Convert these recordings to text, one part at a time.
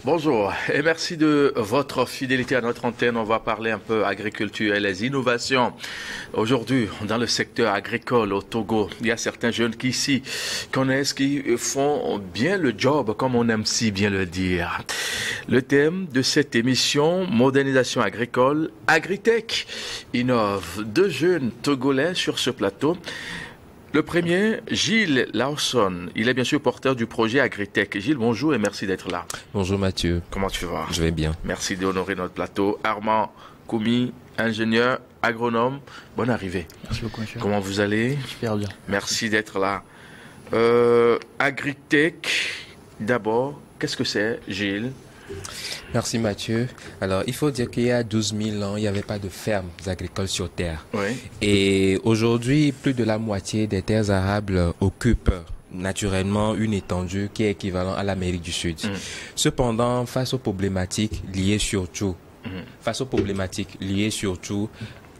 Bonjour et merci de votre fidélité à notre antenne. On va parler un peu agriculture et les innovations. Aujourd'hui, dans le secteur agricole au Togo, il y a certains jeunes qui ici connaissent, qui font bien le job, comme on aime si bien le dire. Le thème de cette émission, modernisation agricole, Agritech innove. Deux jeunes Togolais sur ce plateau. Le premier, Gilles Lawson. Il est bien sûr porteur du projet Agritech. Gilles, bonjour et merci d'être là. Bonjour Mathieu. Comment tu vas? Je vais bien. Merci d'honorer notre plateau. Armand Koumi, ingénieur, agronome. Bonne arrivée. Merci beaucoup, monsieur. Comment vous allez? Super bien. Merci d'être là. Agritech, d'abord, qu'est-ce que c'est, Gilles? Merci Mathieu. Alors, il faut dire qu'il y a 12 000 ans, il n'y avait pas de fermes agricoles sur Terre. Oui. Et aujourd'hui, plus de la moitié des terres arables occupent naturellement une étendue qui est équivalente à l'Amérique du Sud. Cependant, face aux problématiques liées surtout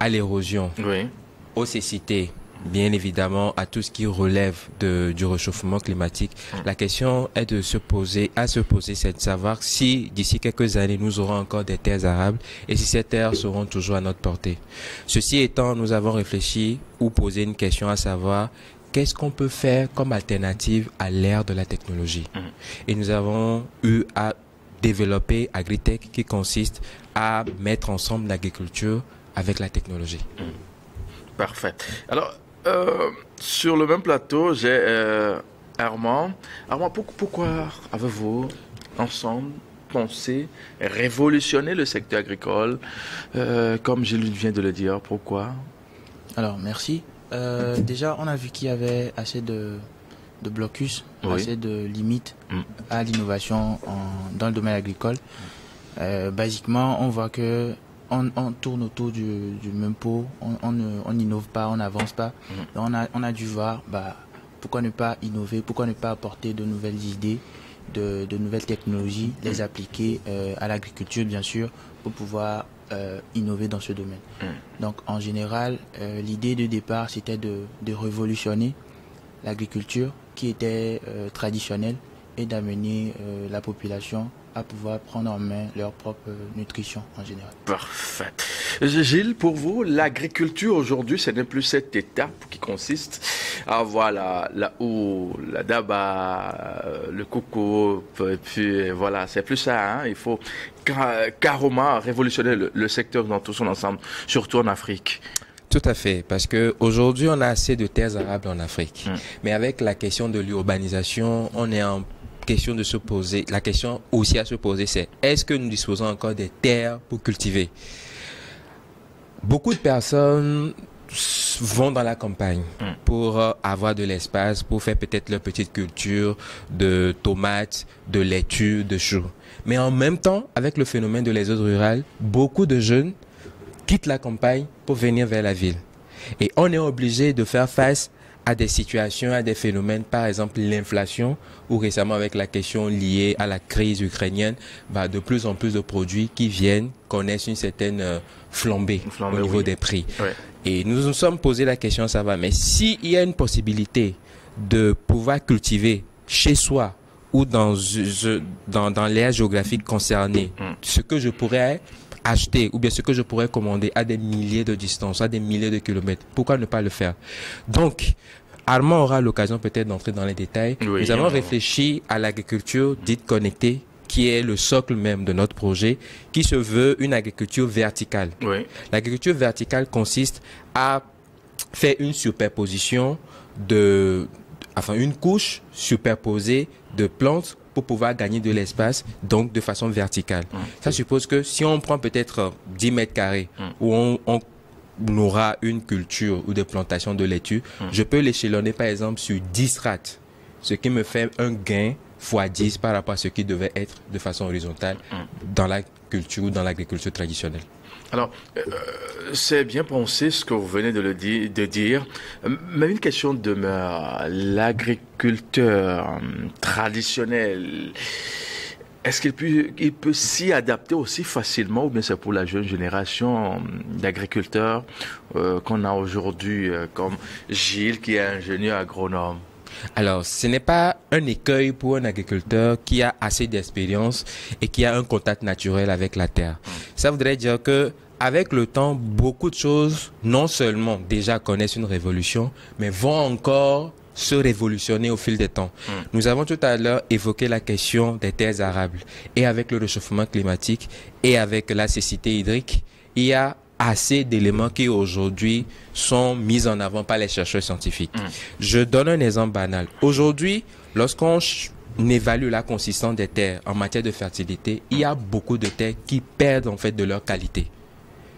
à l'érosion, Oui. aux cécités, bien évidemment à tout ce qui relève du réchauffement climatique, la question est de se poser, c'est de savoir si d'ici quelques années nous aurons encore des terres arables et si ces terres seront toujours à notre portée. Ceci étant, nous avons réfléchi ou posé une question à savoir qu'est-ce qu'on peut faire comme alternative à l'ère de la technologie. Et nous avons eu à développer Agritech qui consiste à mettre ensemble l'agriculture avec la technologie. Parfait. Alors, sur le même plateau, j'ai Armand. Armand, pourquoi avez-vous ensemble pensé révolutionner le secteur agricole, comme Gilles vient de le dire? Pourquoi? Alors, merci. Déjà, on a vu qu'il y avait assez de blocus, Oui. assez de limites à l'innovation dans le domaine agricole. Basiquement, on voit que on tourne autour du même pot, on n'innove pas, on n'avance pas. Donc on a dû voir, pourquoi ne pas innover, pourquoi ne pas apporter de nouvelles idées, de nouvelles technologies, les appliquer à l'agriculture, bien sûr, pour pouvoir innover dans ce domaine. Donc en général, l'idée de départ, c'était de révolutionner l'agriculture qui était traditionnelle et d'amener la population à pouvoir prendre en main leur propre nutrition en général. Parfait. Gilles, pour vous, l'agriculture aujourd'hui, ce n'est plus cette étape qui consiste à avoir la houe, la daba, le coco, et puis voilà, c'est plus ça. Hein? Il faut carrément révolutionner le secteur dans tout son ensemble, surtout en Afrique. Tout à fait, parce que aujourd'hui on a assez de terres arables en Afrique, mais avec la question de l'urbanisation, on est en question de se poser, la question aussi à se poser, c'est est-ce que nous disposons encore des terres pour cultiver? Beaucoup de personnes vont dans la campagne pour avoir de l'espace, pour faire peut-être leur petite culture de tomates, de laitue, de choux. Mais en même temps, avec le phénomène de l'exode rural, beaucoup de jeunes quittent la campagne pour venir vers la ville. Et on est obligé de faire face à des situations, à des phénomènes, par exemple l'inflation, ou récemment avec la question liée à la crise ukrainienne, de plus en plus de produits qui viennent connaissent une certaine flambée au niveau des prix. Ouais. Et nous nous sommes posé la question, ça va, mais s'il y a une possibilité de pouvoir cultiver chez soi ou dans l'aire géographique concernée, ce que je pourrais acheter ou bien ce que je pourrais commander à des milliers de distances, à des milliers de kilomètres, pourquoi ne pas le faire? Donc, Armand aura l'occasion peut-être d'entrer dans les détails. Oui, nous avons réfléchi à l'agriculture dite connectée, qui est le socle même de notre projet, qui se veut une agriculture verticale. Oui. L'agriculture verticale consiste à faire une superposition une couche superposée de plantes pour pouvoir gagner de l'espace, donc de façon verticale. Ça suppose que si on prend peut-être 10 mètres carrés où on aura une culture ou des plantations de laitue, je peux l'échelonner par exemple sur 10 strates, ce qui me fait un gain fois 10 par rapport à ce qui devait être de façon horizontale dans la culture ou dans l'agriculture traditionnelle. Alors, c'est bien pensé ce que vous venez de dire, mais une question demeure. L'agriculteur traditionnel, est-ce qu'il peut s'y adapter aussi facilement, ou bien c'est pour la jeune génération d'agriculteurs qu'on a aujourd'hui, comme Gilles qui est ingénieur agronome? Alors, ce n'est pas un écueil pour un agriculteur qui a assez d'expérience et qui a un contact naturel avec la terre. Ça voudrait dire que avec le temps, beaucoup de choses, non seulement déjà connaissent une révolution, mais vont encore se révolutionner au fil des temps. Nous avons tout à l'heure évoqué la question des terres arables. Et avec le réchauffement climatique et avec la cécité hydrique, il y a assez d'éléments qui aujourd'hui sont mis en avant par les chercheurs scientifiques. Je donne un exemple banal. Aujourd'hui, lorsqu'on évalue la consistance des terres en matière de fertilité, il y a beaucoup de terres qui perdent en fait de leur qualité.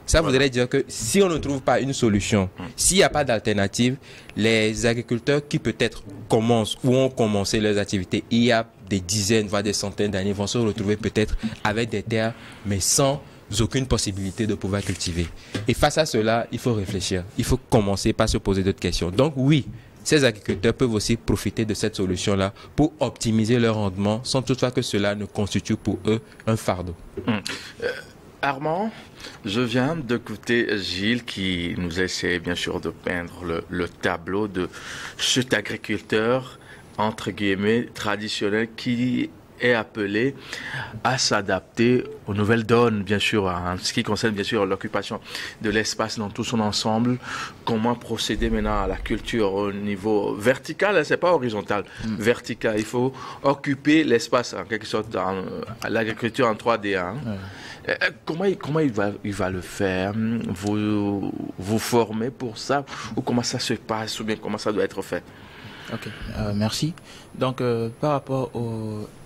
Ça voudrait dire que si on ne trouve pas une solution, s'il n'y a pas d'alternative, les agriculteurs qui peut-être commencent ou ont commencé leurs activités il y a des dizaines, voire des centaines d'années, vont se retrouver peut-être avec des terres, mais sans aucune possibilité de pouvoir cultiver. Et face à cela, il faut réfléchir. Il faut commencer par se poser d'autres questions. Donc oui, ces agriculteurs peuvent aussi profiter de cette solution-là pour optimiser leur rendement sans toutefois que cela ne constitue pour eux un fardeau. Armand, je viens d'écouter Gilles qui nous essaie bien sûr de peindre le tableau de cet agriculteur, entre guillemets, traditionnel qui est appelé à s'adapter aux nouvelles donnes, bien sûr, en ce qui concerne bien sûr l'occupation de l'espace dans tout son ensemble. Comment procéder maintenant à la culture au niveau vertical, c'est pas horizontal, vertical. Il faut occuper l'espace en quelque sorte, à l'agriculture en 3D. Hein. Comment il va le faire? Vous formez pour ça? Ou comment ça se passe? Ou bien comment ça doit être fait? Ok, merci. Donc, par rapport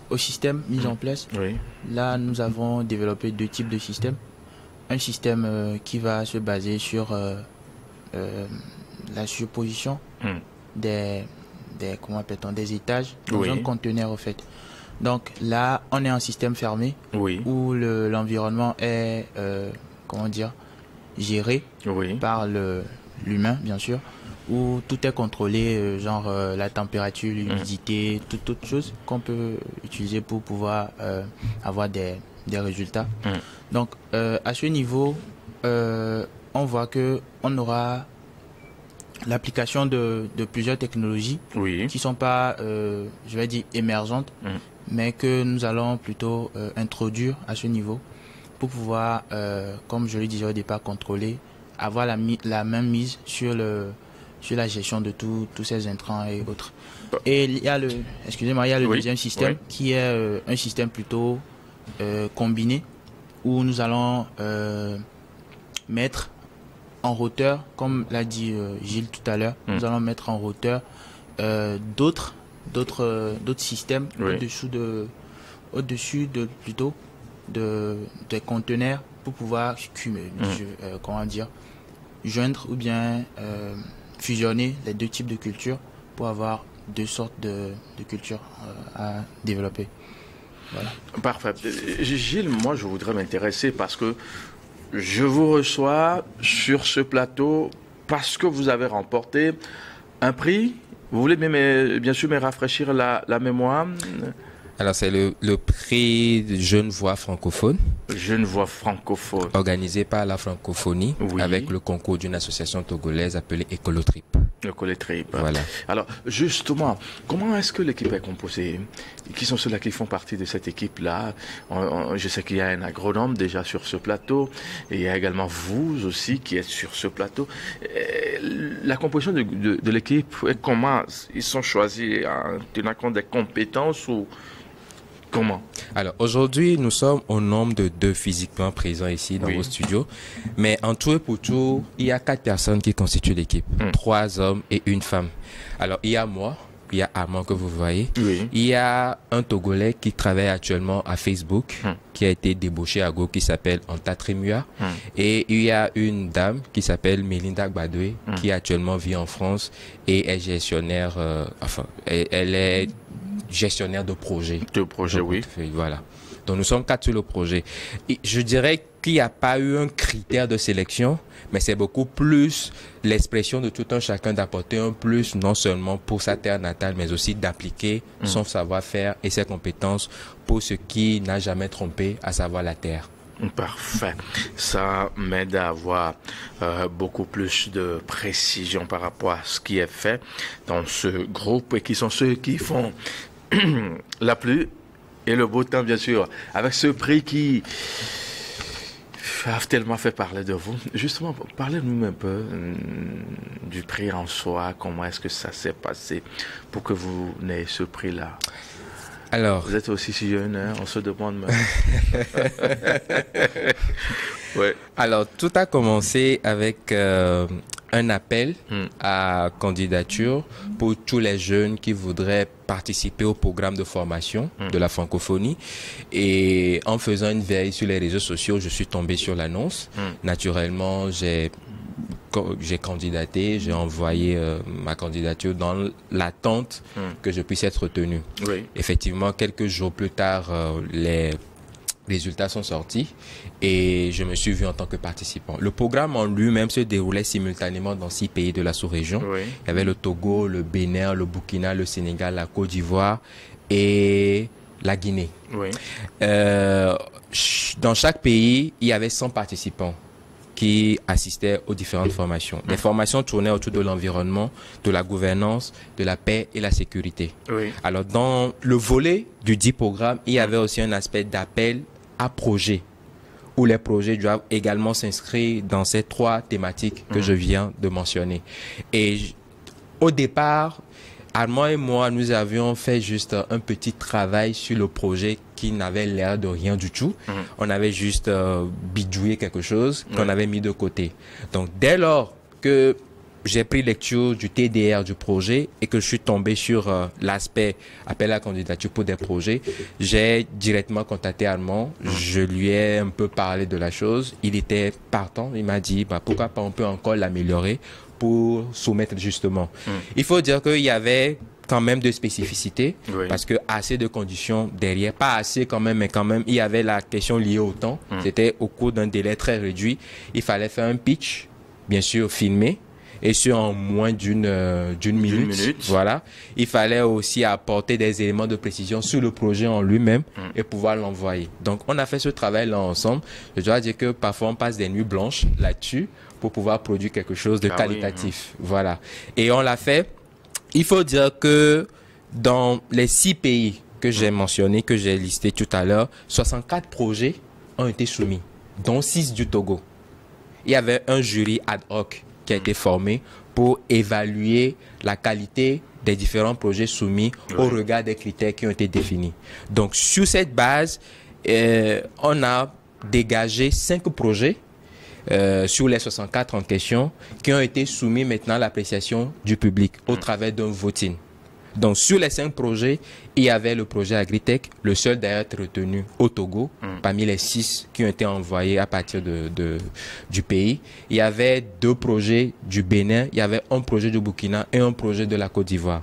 au système mis en place, là, nous avons développé deux types de systèmes. Un système qui va se baser sur la supposition comment appelle-t-on, des étages dans un conteneur, en fait. Donc là, on est en système fermé où l'environnement est, comment dire, géré par l'humain, bien sûr, où tout est contrôlé, genre la température, l'humidité, toute autre chose qu'on peut utiliser pour pouvoir avoir des résultats. Donc à ce niveau, on voit que on aura l'application de plusieurs technologies qui sont pas, je vais dire, émergentes, mais que nous allons plutôt introduire à ce niveau pour pouvoir, comme je le disais au départ, contrôler, avoir la même mise sur la gestion de tous ces intrants et autres. Et il y a le deuxième système qui est un système plutôt combiné où nous allons mettre en hauteur, comme l'a dit Gilles tout à l'heure, nous allons mettre en hauteur d'autres systèmes au-dessus des conteneurs pour pouvoir joindre ou bien fusionner les deux types de cultures pour avoir deux sortes de cultures à développer. Voilà. Parfait. Gilles, moi je voudrais m'intéresser parce que je vous reçois sur ce plateau parce que vous avez remporté un prix. Vous voulez bien sûr me rafraîchir la mémoire? Alors, c'est le prix Jeune Voix francophone. Jeune Voix francophone. Organisé par la francophonie avec le concours d'une association togolaise appelée Écolotrip. Écolotrip. Voilà. Alors, justement, comment est-ce que l'équipe est composée? Qui sont ceux-là qui font partie de cette équipe-là? Je sais qu'il y a un agronome déjà sur ce plateau. Et il y a également vous aussi qui êtes sur ce plateau. La composition de l'équipe, comment ils sont choisis en tenant compte des compétences ou comment? Alors, aujourd'hui, nous sommes au nombre de 2 physiquement présents ici dans vos studios. Mais en tout et pour tout, il y a 4 personnes qui constituent l'équipe. 3 hommes et 1 femme. Alors, il y a moi, il y a Armand que vous voyez. Il y a un Togolais qui travaille actuellement à Facebook, qui a été débauché à Go, qui s'appelle Anta Trimua. Et il y a une dame qui s'appelle Melinda Gbadoué, qui actuellement vit en France et est gestionnaire, elle est gestionnaire de projet. Voilà. Donc nous sommes 4 sur le projet. Et je dirais qu'il n'y a pas eu un critère de sélection, mais c'est beaucoup plus l'expression de tout un chacun d'apporter un plus, non seulement pour sa terre natale, mais aussi d'appliquer son savoir-faire et ses compétences pour ce qui n'a jamais trompé, à savoir la terre. Parfait. Ça m'aide à avoir beaucoup plus de précision par rapport à ce qui est fait dans ce groupe et qui sont ceux qui font la pluie et le beau temps, bien sûr, avec ce prix qui a tellement fait parler de vous. Justement, parlez-nous un peu du prix en soi, comment est-ce que ça s'est passé pour que vous n'ayez ce prix-là. Alors, vous êtes aussi si jeune, hein? On se demande même. Ouais. Alors, tout a commencé avec un appel à candidature pour tous les jeunes qui voudraient participer au programme de formation de la francophonie. Et en faisant une veille sur les réseaux sociaux, je suis tombé sur l'annonce. Naturellement, j'ai candidaté, j'ai envoyé ma candidature dans l'attente que je puisse être retenu. Oui. Effectivement, quelques jours plus tard, les résultats sont sortis et je me suis vu en tant que participant. Le programme en lui-même se déroulait simultanément dans 6 pays de la sous-région. Oui. Il y avait le Togo, le Bénin, le Burkina, le Sénégal, la Côte d'Ivoire et la Guinée. Oui. Dans chaque pays, il y avait 100 participants qui assistaient aux différentes formations. Les formations tournaient autour de l'environnement, de la gouvernance, de la paix et la sécurité. Oui. Alors, dans le volet du dit programme, il y avait aussi un aspect d'appel à projets, où les projets doivent également s'inscrire dans ces 3 thématiques que je viens de mentionner. Et au départ, Armand et moi, nous avions fait juste un petit travail sur le projet qui n'avait l'air de rien du tout. On avait juste bidouillé quelque chose qu'on avait mis de côté. Donc, dès lors que j'ai pris lecture du TDR du projet et que je suis tombé sur l'aspect appel à candidature pour des projets, j'ai directement contacté Armand. Je lui ai un peu parlé de la chose. Il était partant. Il m'a dit, pourquoi pas on peut encore l'améliorer pour soumettre justement. Il faut dire qu'il y avait quand même de spécificités, parce que assez de conditions derrière, pas assez quand même, mais quand même, il y avait la question liée au temps. C'était au cours d'un délai très réduit. Il fallait faire un pitch, bien sûr filmé, et sur en moins d'une minute. Voilà. Il fallait aussi apporter des éléments de précision sur le projet en lui-même et pouvoir l'envoyer. Donc, on a fait ce travail-là ensemble. Je dois dire que parfois, on passe des nuits blanches là-dessus pour pouvoir produire quelque chose de qualitatif. Voilà. Et on l'a fait. Il faut dire que dans les 6 pays que j'ai mentionnés, que j'ai listés tout à l'heure, 64 projets ont été soumis, dont 6 du Togo. Il y avait un jury ad hoc qui a été formé pour évaluer la qualité des différents projets soumis au regard des critères qui ont été définis. Donc, sur cette base, on a dégagé 5 projets sur les 64 en question qui ont été soumis maintenant à l'appréciation du public au travers d'un voting. Donc, sur les 5 projets, il y avait le projet Agritech, le seul d'ailleurs retenu au Togo, parmi les 6 qui ont été envoyés à partir du pays. Il y avait 2 projets du Bénin, il y avait un projet du Burkina et un projet de la Côte d'Ivoire.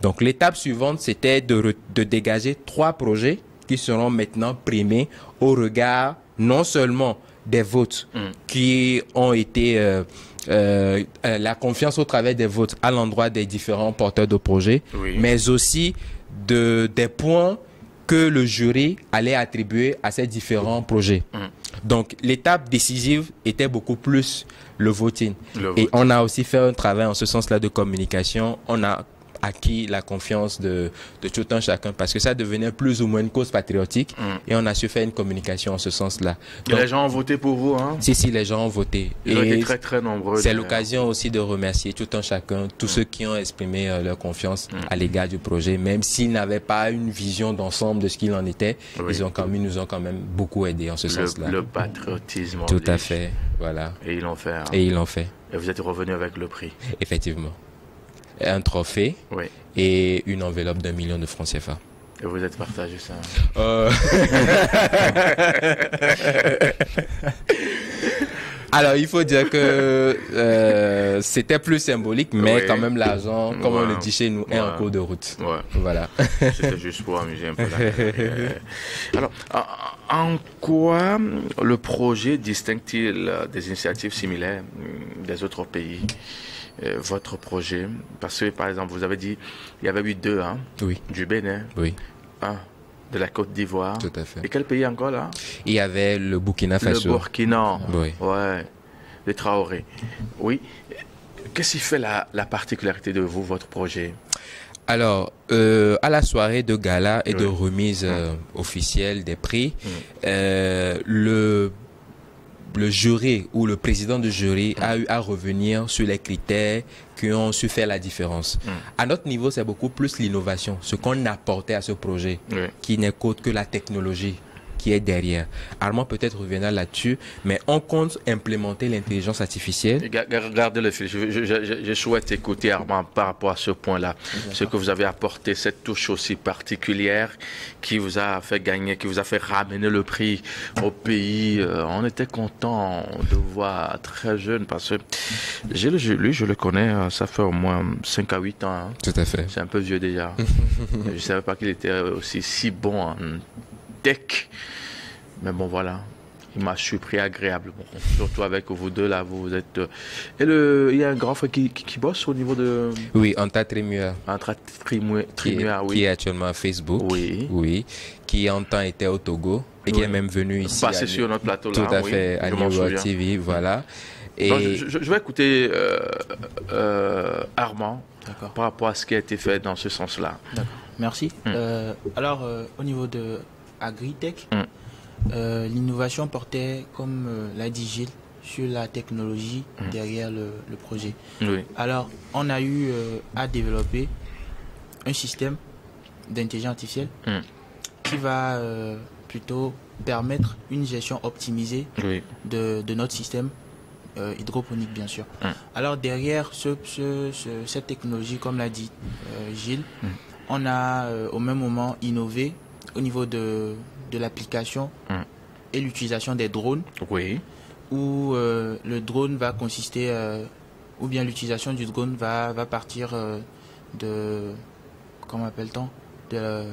Donc, l'étape suivante, c'était de dégager 3 projets qui seront maintenant primés au regard non seulement des votes qui ont été la confiance au travers des votes à l'endroit des différents porteurs de projets, mais aussi des points que le jury allait attribuer à ces différents projets. Donc, l'étape décisive était beaucoup plus le voting. Et on a aussi fait un travail en ce sens-là de communication. On a acquis la confiance de tout un chacun parce que ça devenait plus ou moins une cause patriotique et on a su faire une communication en ce sens-là. Et les gens ont voté pour vous, hein? Si, les gens ont voté. Ils ont été très, très nombreux. C'est l'occasion aussi de remercier tout un chacun, tous ceux qui ont exprimé leur confiance à l'égard du projet, même s'ils n'avaient pas une vision d'ensemble de ce qu'il en était, ils nous ont quand même beaucoup aidé en ce sens-là. Le patriotisme. Tout à fait, voilà. Et ils l'ont fait. Hein? Et ils l'ont fait. Et vous êtes revenu avec le prix. Effectivement. Un trophée et une enveloppe d'1 million de francs CFA. Et vous êtes partagé ça? Alors, il faut dire que c'était plus symbolique, mais quand même l'argent, comme on le dit chez nous, est en cours de route. Voilà. C'était juste pour amuser un peu la Alors, en quoi le projet distingue-t-il des initiatives similaires des autres pays? Votre projet, parce que par exemple vous avez dit il y avait eu 2 du Bénin, 1 De la Côte d'Ivoire. Tout à fait. Et quel pays encore là? Il y avait le Burkina Faso. Le Burkina. Oui. Ouais. Les Traoré. Oui. Qu'est-ce qui fait la particularité de vous, votre projet? Alors, à la soirée de gala et de remise officielle des prix, le jury ou le président du jury a eu à revenir sur les critères qui ont su faire la différence. À notre niveau, c'est beaucoup plus l'innovation, ce qu'on apportait à ce projet, qui n'est qu'autre que la technologie qui est derrière. Armand peut-être reviendra là-dessus, mais on compte implémenter l'intelligence artificielle. Regardez le fil. Je souhaite écouter Armand par rapport à ce point-là. Ce que vous avez apporté, cette touche aussi particulière qui vous a fait gagner, qui vous a fait ramener le prix au pays. On était content de voir très jeune parce que lui, je le connais, ça fait au moins 5 à 8 ans. Hein. Tout à fait. C'est un peu vieux déjà. Je ne savais pas qu'il était aussi si bon en tech. Mais bon, voilà. Il m'a surpris agréablement. Surtout avec vous deux, là, vous êtes... Et il y a un grand frère qui bosse au niveau de... Oui, Anta Trimua. Anta Trimua, oui. Qui est actuellement à Facebook. Oui. Oui. Qui en temps était au Togo. Et qui est même venu ici. Passé sur notre plateau, là. Tout à fait. À New World TV, voilà. Et... Donc, je vais écouter Armand par rapport à ce qui a été fait dans ce sens-là. D'accord. Merci. Alors, au niveau de Agritech, l'innovation portait, comme l'a dit Gilles, sur la technologie derrière le projet. Oui. Alors, on a eu à développer un système d'intelligence artificielle qui va plutôt permettre une gestion optimisée de notre système hydroponique, bien sûr. Alors, derrière cette technologie, comme l'a dit Gilles, on a au même moment innové au niveau de l'application et l'utilisation des drones, où le drone va consister, ou bien l'utilisation du drone va partir de, comment appelle-t-on, de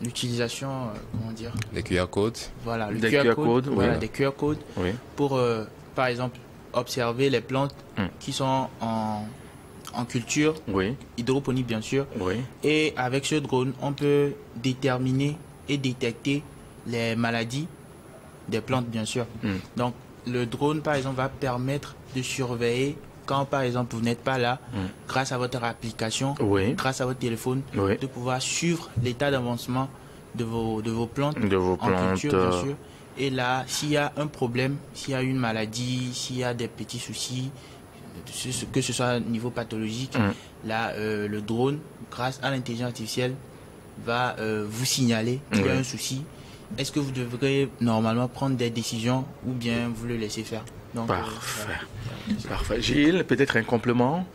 l'utilisation, comment dire, des QR codes. Voilà, des QR codes, voilà, des QR codes pour, par exemple, observer les plantes qui sont en culture, hydroponique bien sûr. Et avec ce drone, on peut déterminer et détecter les maladies des plantes bien sûr. Donc le drone par exemple va permettre de surveiller quand par exemple vous n'êtes pas là, grâce à votre application, grâce à votre téléphone, de pouvoir suivre l'état d'avancement de vos plantes, en culture bien sûr. Et là, s'il y a un problème, s'il y a une maladie, s'il y a des petits soucis, que ce soit au niveau pathologique, là, le drone, grâce à l'intelligence artificielle, va vous signaler qu'il y a un souci. Est-ce que vous devrez normalement prendre des décisions ou bien vous le laissez faire? Donc, Parfait. Gilles, peut-être un complément?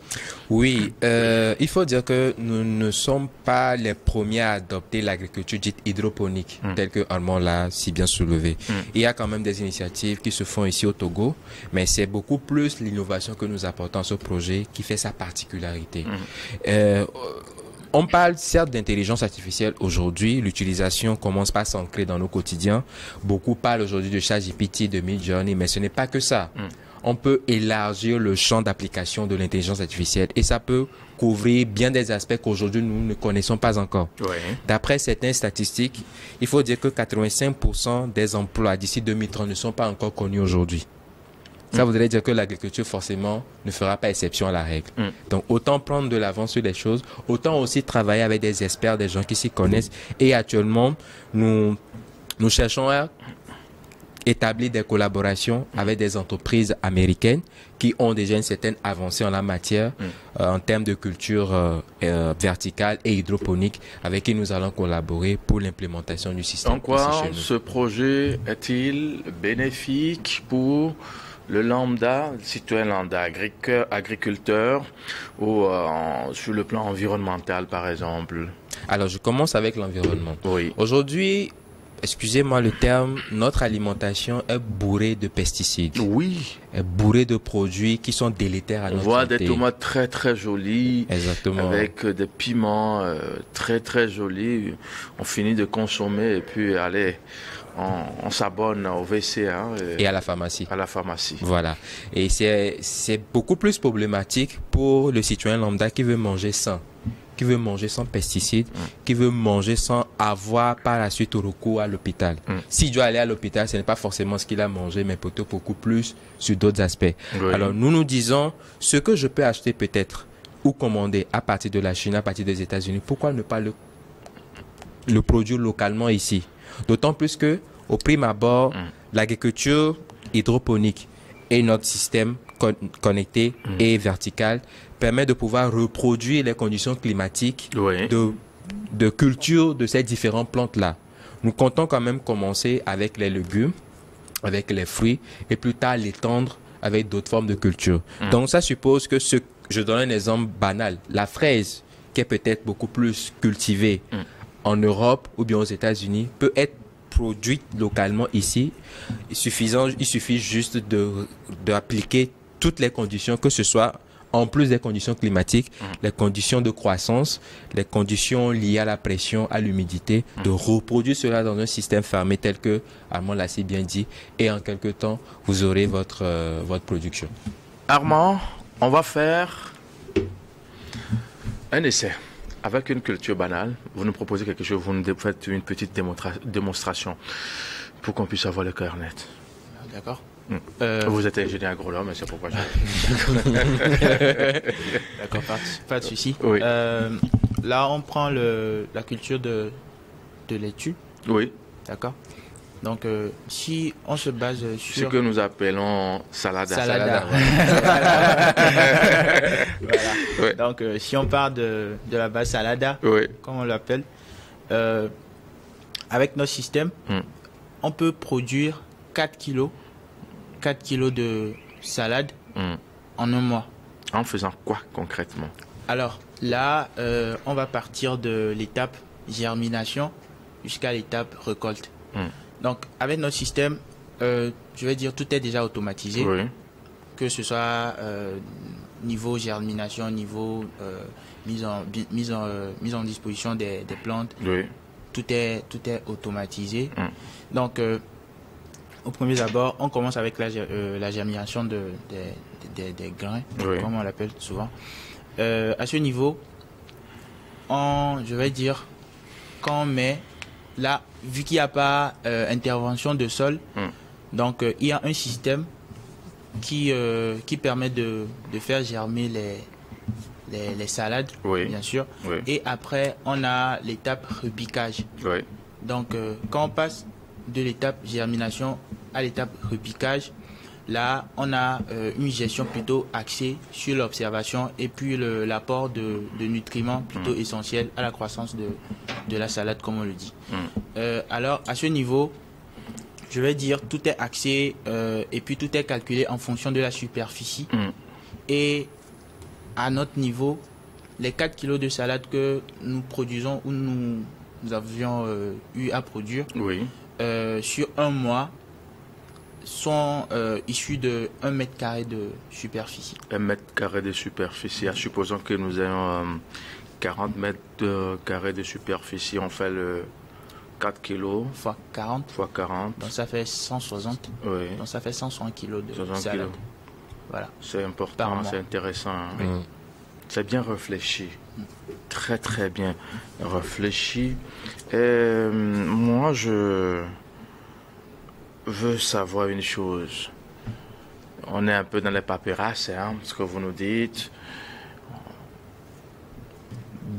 Oui, il faut dire que nous ne sommes pas les premiers à adopter l'agriculture dite hydroponique, telle que Armand l'a si bien soulevé. Il y a quand même des initiatives qui se font ici au Togo, mais c'est beaucoup plus l'innovation que nous apportons à ce projet qui fait sa particularité. On parle certes d'intelligence artificielle aujourd'hui, l'utilisation commence par s'ancrer dans nos quotidiens. Beaucoup parlent aujourd'hui de ChatGPT, de Midjourney, mais ce n'est pas que ça. On peut élargir le champ d'application de l'intelligence artificielle et ça peut couvrir bien des aspects qu'aujourd'hui nous ne connaissons pas encore. D'après certaines statistiques, il faut dire que 85% des emplois d'ici 2030 ne sont pas encore connus aujourd'hui. Ça voudrait dire que l'agriculture, forcément, ne fera pas exception à la règle. Donc, autant prendre de l'avance sur les choses, autant aussi travailler avec des experts, des gens qui s'y connaissent. Et actuellement, nous cherchons à établir des collaborations avec des entreprises américaines qui ont déjà une certaine avancée en la matière, en termes de culture verticale et hydroponique, avec qui nous allons collaborer pour l'implémentation du système. En quoi ce projet est-il bénéfique pour le lambda, le citoyen lambda, agriculteur, ou sur le plan environnemental, par exemple? Alors, je commence avec l'environnement. Aujourd'hui, excusez-moi le terme, notre alimentation est bourrée de pesticides. Est bourrée de produits qui sont délétères à notre santé. On voit des tomates très très jolies. Exactement. Avec des piments très très jolis. On finit de consommer et puis allez, on s'abonne au WC. Et à la pharmacie. À la pharmacie. Voilà. Et c'est beaucoup plus problématique pour le citoyen lambda qui veut manger sain, qui veut manger sans pesticides, qui veut manger sans avoir par la suite recours à l'hôpital. S'il doit aller à l'hôpital, ce n'est pas forcément ce qu'il a mangé, mais plutôt beaucoup plus sur d'autres aspects. Oui. Alors nous nous disons, ce que je peux acheter peut-être ou commander à partir de la Chine, à partir des États-Unis, pourquoi ne pas le produire localement ici? D'autant plus que, au prime abord, l'agriculture hydroponique et notre système connecté et vertical permet de pouvoir reproduire les conditions climatiques de culture de ces différentes plantes-là. Nous comptons quand même commencer avec les légumes, avec les fruits, et plus tard l'étendre avec d'autres formes de culture. Donc ça suppose que je donne un exemple banal. La fraise, qui est peut-être beaucoup plus cultivée en Europe ou bien aux États-Unis, peut être produite localement ici. Il suffit juste d'appliquer toutes les conditions, que ce soit en plus des conditions climatiques, les conditions de croissance, les conditions liées à la pression, à l'humidité, de reproduire cela dans un système fermé tel que Armand l'a si bien dit, et en quelque temps, vous aurez votre production. Armand, on va faire un essai. Avec une culture banale, vous nous proposez quelque chose, vous nous faites une petite démonstration pour qu'on puisse avoir le cœur net. D'accord. Vous êtes ingénieur agronome, mais c'est pourquoi je... D'accord, pas de souci. Oui. Là, on prend la culture de laitue. Oui. D'accord. Donc, si on se base sur... Ce que nous appelons salada. Salada. Voilà. Oui. Donc, si on part de la base salada, comme on l'appelle, avec notre système, on peut produire 4 kilos de salade en un mois. En faisant quoi concrètement? Alors, là, on va partir de l'étape germination jusqu'à l'étape récolte. Donc, avec notre système, je vais dire, tout est déjà automatisé. Oui. Que ce soit niveau germination, niveau mise en disposition des plantes. Oui. Tout est automatisé. Donc, au premier abord, on commence avec la germination des grains, comme on l'appelle souvent. À ce niveau, je vais dire, quand on met... Là, vu qu'il n'y a pas intervention de sol, donc il y a un système qui permet de faire germer les salades, bien sûr. Oui. Et après, on a l'étape repiquage. Oui. Donc, quand on passe de l'étape germination à l'étape repiquage, là, on a une gestion plutôt axée sur l'observation et puis l'apport de nutriments plutôt essentiels à la croissance de la salade, comme on le dit. Alors, à ce niveau, je vais dire, tout est axé et puis tout est calculé en fonction de la superficie. Et à notre niveau, les 4 kilos de salade que nous produisons ou nous avions eu à produire sur un mois, sont issus de 1 mètre carré de superficie. 1 mètre carré de superficie. Supposons que nous ayons 40 mètres carrés de superficie. On fait le 4 kilos. Fois 40. Fois 40. Donc ça fait 160. Oui. Donc ça fait 160 kilos de salade. Kilos. Voilà. C'est important, c'est intéressant. Hein? C'est bien réfléchi. Très très bien réfléchi. Et moi, je veux savoir une chose. On est un peu dans les paperasses, hein, ce que vous nous dites.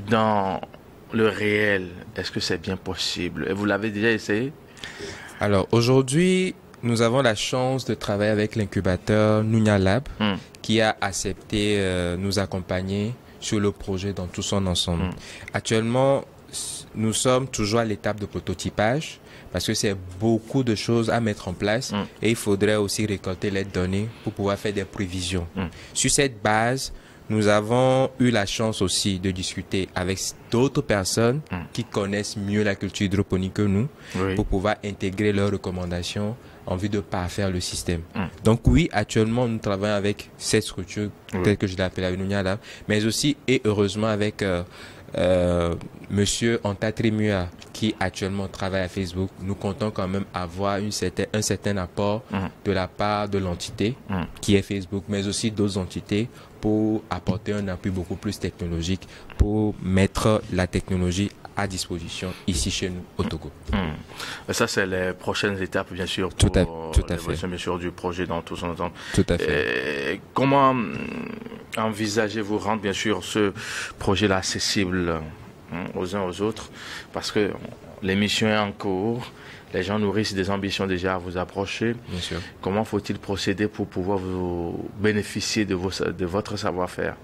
Dans le réel, est-ce que c'est bien possible? Et vous l'avez déjà essayé? Alors, aujourd'hui, nous avons la chance de travailler avec l'incubateur Nunia Lab, qui a accepté nous accompagner sur le projet dans tout son ensemble. Actuellement, nous sommes toujours à l'étape de prototypage, parce que c'est beaucoup de choses à mettre en place et il faudrait aussi récolter les données pour pouvoir faire des prévisions. Sur cette base, nous avons eu la chance aussi de discuter avec d'autres personnes qui connaissent mieux la culture hydroponique que nous pour pouvoir intégrer leurs recommandations en vue de parfaire le système. Donc oui, actuellement, nous travaillons avec cette structure telle que je l'appelle à Nunia Lab, mais aussi et heureusement avec Monsieur Antatrimua qui actuellement travaille à Facebook. Nous comptons quand même avoir un certain apport de la part de l'entité qui est Facebook, mais aussi d'autres entités pour apporter un appui beaucoup plus technologique, pour mettre la technologie à disposition ici chez nous au Togo. Ça, c'est les prochaines étapes, bien sûr, pour l'évolution, bien sûr, du projet dans tout son ensemble. Tout à fait. Et comment envisagez-vous rendre, bien sûr, ce projet-là accessible aux uns aux autres? Parce que l'émission est en cours. Les gens nourrissent des ambitions déjà à vous approcher. Bien sûr. Comment faut-il procéder pour pouvoir vous bénéficier de votre savoir-faire?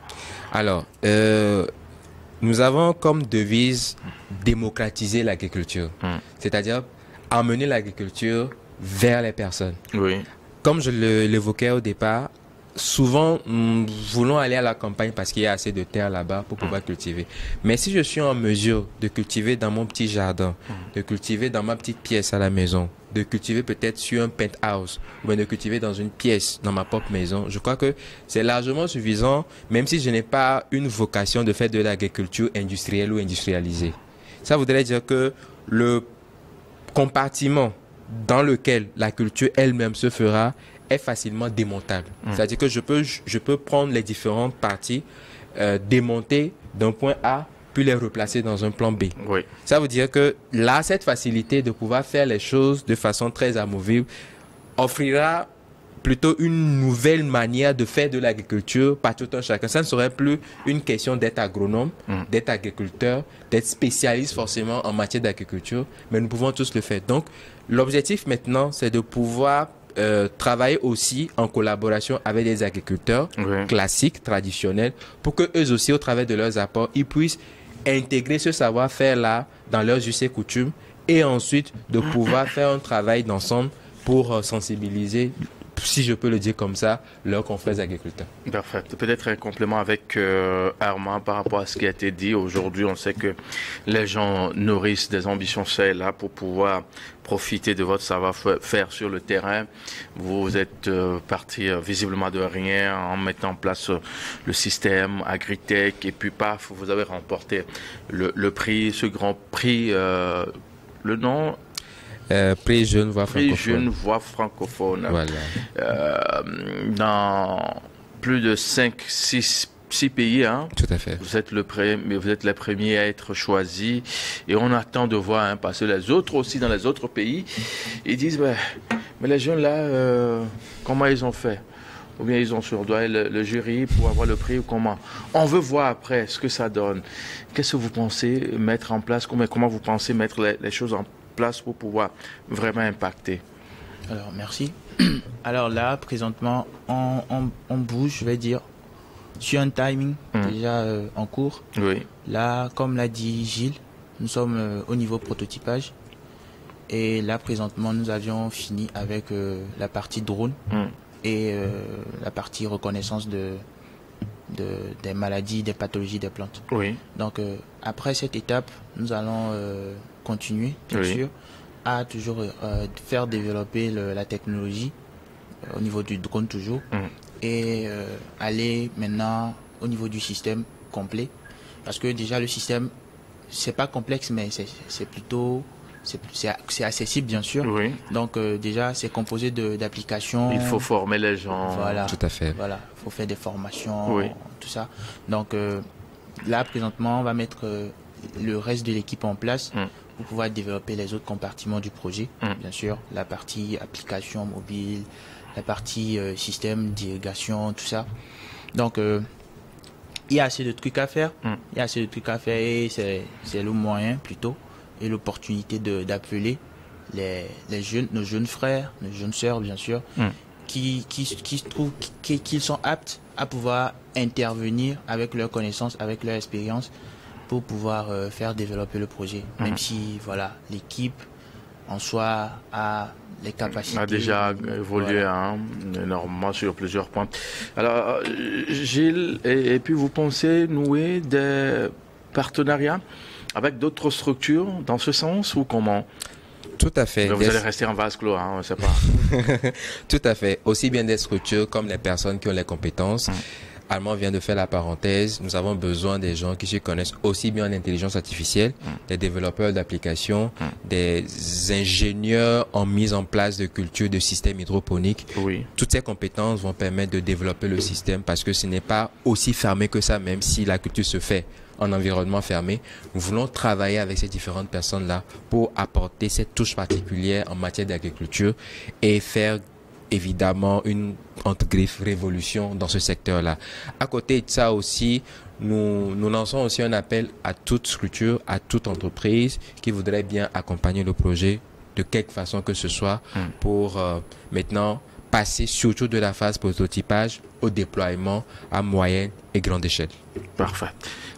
Alors, nous avons comme devise démocratiser l'agriculture. C'est-à-dire amener l'agriculture vers les personnes. Oui. Comme je l'évoquais au départ, souvent, nous voulons aller à la campagne parce qu'il y a assez de terre là-bas pour pouvoir cultiver. Mais si je suis en mesure de cultiver dans mon petit jardin, de cultiver dans ma petite pièce à la maison, de cultiver peut-être sur un penthouse, ou bien de cultiver dans une pièce dans ma propre maison, je crois que c'est largement suffisant, même si je n'ai pas une vocation de faire de l'agriculture industrielle ou industrialisée. Ça voudrait dire que le compartiment dans lequel la culture elle-même se fera est facilement démontable. C'est-à-dire que je peux prendre les différentes parties, démonter d'un point A, puis les replacer dans un plan B. Oui. Ça veut dire que là, cette facilité de pouvoir faire les choses de façon très amovible offrira plutôt une nouvelle manière de faire de l'agriculture par tout un chacun. Ça ne serait plus une question d'être agronome, d'être agriculteur, d'être spécialiste forcément en matière d'agriculture, mais nous pouvons tous le faire. Donc, l'objectif maintenant, c'est de pouvoir travailler aussi en collaboration avec des agriculteurs classiques, traditionnels, pour que eux aussi, au travers de leurs apports, ils puissent intégrer ce savoir-faire-là dans leurs us et coutumes et ensuite de pouvoir faire un travail d'ensemble pour sensibiliser, si je peux le dire comme ça, leurs confrères agriculteurs. Parfait. Peut-être un complément avec Armand par rapport à ce qui a été dit. Aujourd'hui, on sait que les gens nourrissent des ambitions là pour pouvoir profiter de votre savoir-faire sur le terrain. Vous êtes parti visiblement de rien en mettant en place le système Agritech et puis paf, vous avez remporté le prix, ce grand prix, le nom Prix Genevois francophone. Prix Genevois francophone. Voilà. Dans plus de 6 pays, hein. Tout à fait. Vous êtes les premiers à être choisis et on attend de voir, hein, parce que les autres aussi dans les autres pays, ils disent mais les jeunes là, comment ils ont fait? Ou bien ils ont surdoyé le jury pour avoir le prix ou comment? On veut voir après ce que ça donne. Qu'est-ce que vous pensez mettre en place? Comment vous pensez mettre les choses en place pour pouvoir vraiment impacter? Alors, merci. Alors là, présentement, on bouge, je vais dire, sur un timing déjà en cours. Oui. Là, comme l'a dit Gilles, nous sommes au niveau prototypage. Et là, présentement, nous avions fini avec la partie drone et la partie reconnaissance des maladies, des pathologies des plantes. Oui. Donc, après cette étape, nous allons continuer, bien sûr, à toujours faire développer la technologie au niveau du drone toujours et aller maintenant au niveau du système complet. Parce que déjà, le système, c'est pas complexe, mais c'est plutôt... C'est accessible, bien sûr. Oui. Donc, déjà, c'est composé d'applications. Il faut former les gens. Voilà. Tout à fait. Voilà. Il faut faire des formations, tout ça. Donc, là, présentement, on va mettre le reste de l'équipe en place pour pouvoir développer les autres compartiments du projet. Bien sûr, la partie application mobile, la partie système d'irrigation, tout ça. Donc, il y a assez de trucs à faire. Il y a assez de trucs à faire et c'est le moyen, plutôt, et l'opportunité d'appeler les jeunes, nos jeunes frères, nos jeunes sœurs, bien sûr, qui trouvent qu'ils sont aptes à pouvoir intervenir avec leurs connaissances, avec leur expérience, pour pouvoir faire développer le projet. Même si, voilà, l'équipe en soi a les capacités. A déjà évolué énormément sur plusieurs points. Alors, Gilles, et puis vous pensez nouer des partenariats avec d'autres structures dans ce sens ou comment? Tout à fait. Mais vous allez rester en vase clos, hein, on ne sait pas. Tout à fait. Aussi bien des structures comme les personnes qui ont les compétences. Armand vient de faire la parenthèse. Nous avons besoin des gens qui se connaissent aussi bien en intelligence artificielle, des développeurs d'applications, des ingénieurs en mise en place de culture, de systèmes hydroponiques. Oui. Toutes ces compétences vont permettre de développer le système parce que ce n'est pas aussi fermé que ça, même si la culture se fait en environnement fermé. Nous voulons travailler avec ces différentes personnes-là pour apporter cette touche particulière en matière d'agriculture et faire évidemment une entre griffes révolution dans ce secteur-là. À côté de ça aussi, nous lançons aussi un appel à toute structure, à toute entreprise qui voudrait bien accompagner le projet de quelque façon que ce soit pour maintenant passer surtout de la phase prototypage au déploiement à moyenne et grande échelle. Parfait.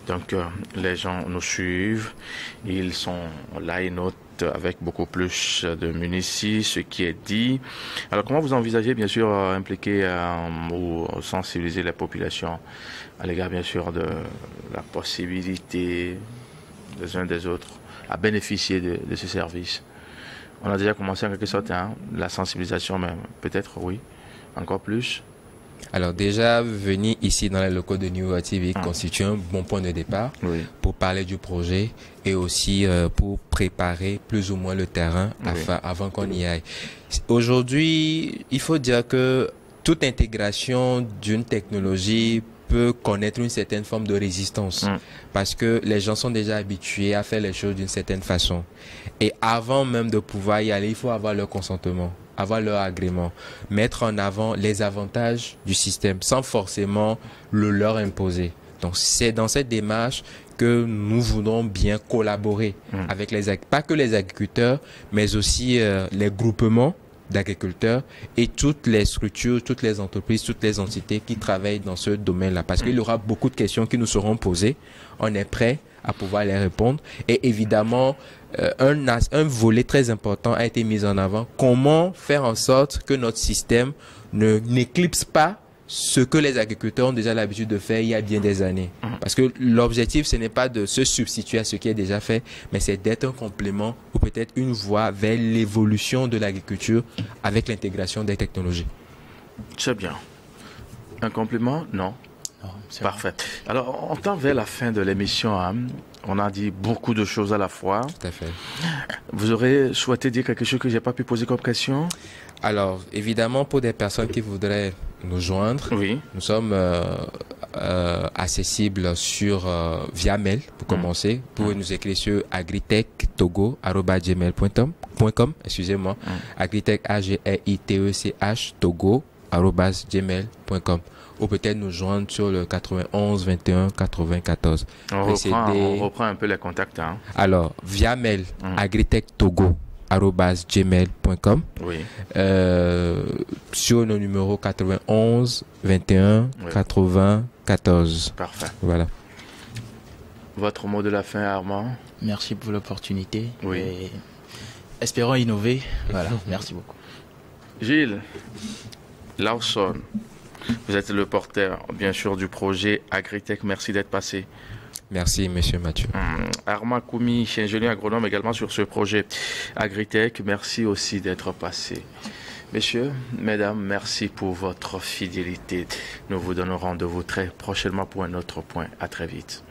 Donc, les gens nous suivent, ils sont là, ils notent avec beaucoup plus de munitions ce qui est dit. Alors, comment vous envisagez, bien sûr, impliquer ou sensibiliser la population à l'égard, bien sûr, de la possibilité des uns des autres à bénéficier de ce service? On a déjà commencé en quelque sorte, la sensibilisation, mais peut-être, oui, encore plus. Alors déjà, venir ici dans les locaux de New World TV constitue un bon point de départ pour parler du projet et aussi pour préparer plus ou moins le terrain avant qu'on y aille. Aujourd'hui, il faut dire que toute intégration d'une technologie peut connaître une certaine forme de résistance parce que les gens sont déjà habitués à faire les choses d'une certaine façon. Et avant même de pouvoir y aller, il faut avoir leur consentement, avoir leur agrément, mettre en avant les avantages du système sans forcément le leur imposer. Donc c'est dans cette démarche que nous voulons bien collaborer avec pas que les agriculteurs, mais aussi les groupements d'agriculteurs et toutes les structures, toutes les entreprises, toutes les entités qui travaillent dans ce domaine-là. Parce qu'il y aura beaucoup de questions qui nous seront posées. On est prêt à pouvoir les répondre. Et évidemment, un volet très important a été mis en avant. Comment faire en sorte que notre système n'éclipse pas ce que les agriculteurs ont déjà l'habitude de faire il y a bien des années. Parce que l'objectif, ce n'est pas de se substituer à ce qui est déjà fait, mais c'est d'être un complément ou peut-être une voie vers l'évolution de l'agriculture avec l'intégration des technologies. C'est bien. Un complément? Non. Non, parfait. Alors, on tend vers la fin de l'émission. On a dit beaucoup de choses à la fois. Tout à fait. Vous aurez souhaité dire quelque chose que j'ai pas pu poser comme question? Alors, évidemment, pour des personnes qui voudraient nous joindre, nous sommes accessibles via mail pour commencer. Vous pouvez nous écrire sur agritechtogo@gmail.com. Excusez-moi, agritech agritech togo@gmail.com. Ou peut-être nous joindre sur le 91 21 94. On reprend un peu les contacts. Alors, via mail, agritechtogo@gmail.com. Sur nos numéros 91 21 80 14. Parfait. Voilà. Votre mot de la fin, Armand? Merci pour l'opportunité. Et espérons innover. Voilà. Merci beaucoup. Gilles Lawson, vous êtes le porteur, bien sûr, du projet Agritech. Merci d'être passé. Merci, monsieur Mathieu. Armand Koumi, ingénieur agronome également sur ce projet Agritech. Merci aussi d'être passé. Messieurs, mesdames, merci pour votre fidélité. Nous vous donnons rendez-vous très prochainement pour un autre point. À très vite.